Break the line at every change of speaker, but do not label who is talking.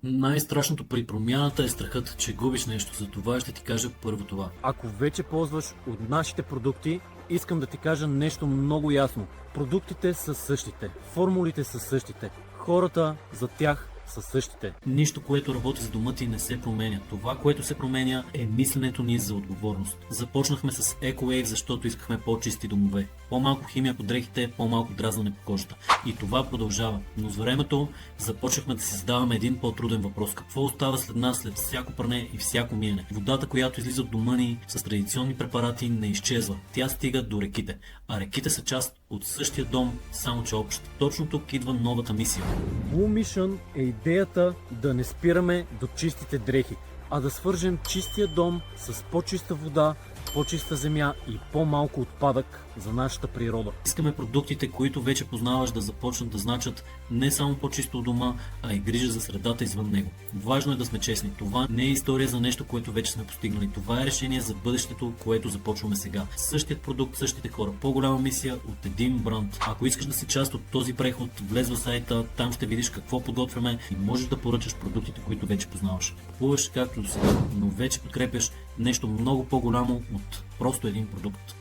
Най-страшното при промяната е страхът, че губиш нещо. За това ще ти кажа първо това.
Ако вече ползваш от нашите продукти, искам да ти кажа нещо много ясно. Продуктите са същите, формулите са същите, хората за тях са същите.
Нищо, което работи за дома ти, не се променя. Това, което се променя, е мисленето ни за отговорност. Започнахме с EcoWave, защото искахме по-чисти домове. По-малко химия по дрехите, по-малко дразнане по кожата. И това продължава. Но с времето започнахме да си задаваме един по-труден въпрос. Какво остава след нас, след всяко пране и всяко миене? Водата, която излиза от дома ни с традиционни препарати, не изчезва. Тя стига до реките. А реките са част от същия дом, само че общ. Точно тук идва новата мисия.
Blue Mission е идеята да не спираме до чистите дрехи, а да свържем чистия дом с по-чиста вода, по-чиста земя и по-малко отпадък за нашата природа.
Искаме продуктите, които вече познаваш, да започнат да значат не само по-чисто от дома, а и грижа за средата извън него. Важно е да сме честни. Това не е история за нещо, което вече сме постигнали. Това е решение за бъдещето, което започваме сега. Същият продукт, същите хора. По-голяма мисия от един бранд. Ако искаш да си част от този преход, влез в сайта, там ще видиш какво подготвяме и можеш да поръчаш продуктите, които вече познаваш. Купуваш както до сега, но вече подкрепяш нещо много по-голямо от просто един продукт.